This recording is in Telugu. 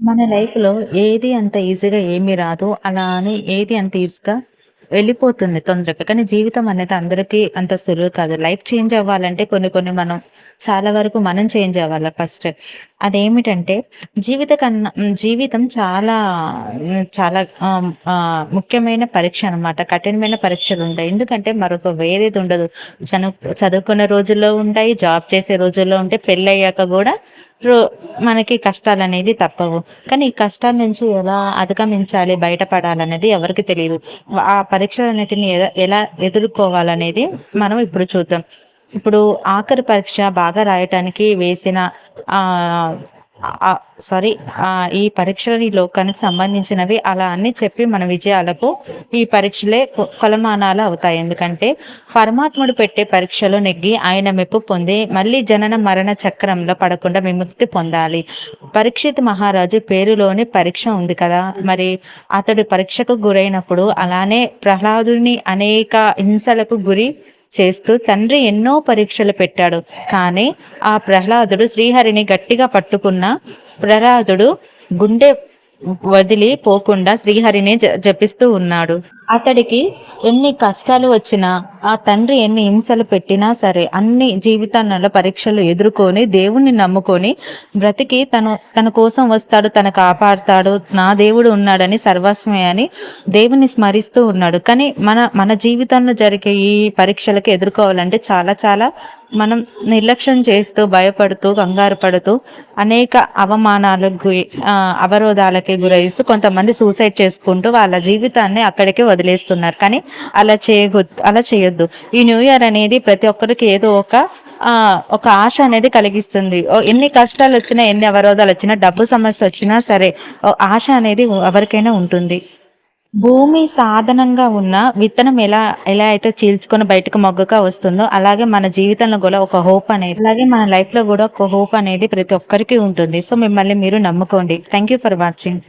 మన లైఫ్‌లో ఏది అంత ఈజీగా ఏమీ రాదు. అలా అని ఏది అంత ఈజీగా వెళ్ళిపోతుంది తొందరగా. కానీ జీవితం అనేది అందరికీ అంత సులువు కాదు. లైఫ్ చేంజ్ అవ్వాలంటే కొన్ని కొన్ని మనం చాలా వరకు మనం చేంజ్ అవ్వాలి ఫస్ట్. అదేమిటంటే జీవితం చాలా చాలా ముఖ్యమైన పరీక్ష అనమాట. కఠినమైన పరీక్షలుంటాయి. ఎందుకంటే మరొక వేరేది ఉండదు. చదువుకునే రోజుల్లో ఉంటాయి, జాబ్ చేసే రోజుల్లో ఉంటాయి, పెళ్ళయ్యాక గూడా రో మనకి కష్టాలనేది తప్పవు. కానీ ఈ కష్టాల నుంచి ఎలా అధిగమించాలి, బయటపడాలనేది ఎవరికీ తెలీదు. ఆ పరీక్షలన్నిటిని ఎలా ఎదుర్కోవాలనేది మనం ఇప్పుడు చూద్దాం. ఇప్పుడు ఆఖరి పరీక్ష బాగా రాయటానికి వేసిన ఆహ్, ఆహ్, సారీ ఈ పరీక్షలు ఈ లోకానికి సంబంధించినవి అలా అన్నీ చెప్పి మన విజయాలకు ఈ పరీక్షలే కొలమానాలు అవుతాయి. ఎందుకంటే పరమాత్ముడు పెట్టే పరీక్షలో నెగ్గి ఆయన మెప్పు పొంది మళ్ళీ జనన మరణ చక్రంలో పడకుండా విముక్తి పొందాలి. పరీక్షిత్ మహారాజు పేరులోని పరీక్ష ఉంది కదా! మరి అతడు పరీక్షకు గురైనప్పుడు అలానే ప్రహ్లాదుని అనేక హింసలకు గురి చేస్తూ తండ్రి ఎన్నో పరీక్షలు పెట్టాడు. కానీ ఆ ప్రహ్లాదుడు శ్రీహరిని గట్టిగా పట్టుకున్న ప్రహ్లాదుడు గుండె వదిలి పోకుండా శ్రీహరిని జపిస్తూ ఉన్నాడు. అతడికి ఎన్ని కష్టాలు వచ్చినా, ఆ తండ్రి ఎన్ని హింసలు పెట్టినా సరే, అన్ని జీవితాలలో పరీక్షలు ఎదుర్కొని దేవుణ్ణి నమ్ముకొని బ్రతికి తన కోసం వస్తాడు, తను కాపాడుతాడు, నా దేవుడు ఉన్నాడని సర్వస్వమే అని దేవుని స్మరిస్తూ ఉన్నాడు. కానీ మన జీవితంలో జరిగే ఈ పరీక్షలకు ఎదుర్కోవాలంటే చాలా చాలా మనం నిర్లక్ష్యం చేస్తూ, భయపడుతూ, కంగారు పడుతూ అనేక అవమానాలకు అవరోధాలకి గురైస్తూ కొంతమంది సూసైడ్ చేసుకుంటూ వాళ్ళ జీవితాన్ని అక్కడికి వదిలేస్తున్నారు. కానీ అలా చేయొద్దు. ఈ న్యూ ఇయర్ అనేది ప్రతి ఒక్కరికి ఏదో ఒక ఆశ అనేది కలిగిస్తుంది. ఎన్ని కష్టాలు వచ్చినా, ఎన్ని అవరోధాలు వచ్చినా, డబ్బు సమస్య వచ్చినా సరే ఆశ అనేది ఎవరికైనా ఉంటుంది. భూమి సాధనంగా ఉన్న విత్తనం ఎలా ఎలా అయితే చీల్చుకొని బయటకు మొగ్గగా వస్తుందో, అలాగే మన జీవితంలో కూడా ఒక హోప్ అనేది, అలాగే మన లైఫ్ లో కూడా ఒక హోప్ అనేది ప్రతి ఒక్కరికి ఉంటుంది. సో మిమ్మల్ని మీరు నమ్ముకోండి. Thank you for watching.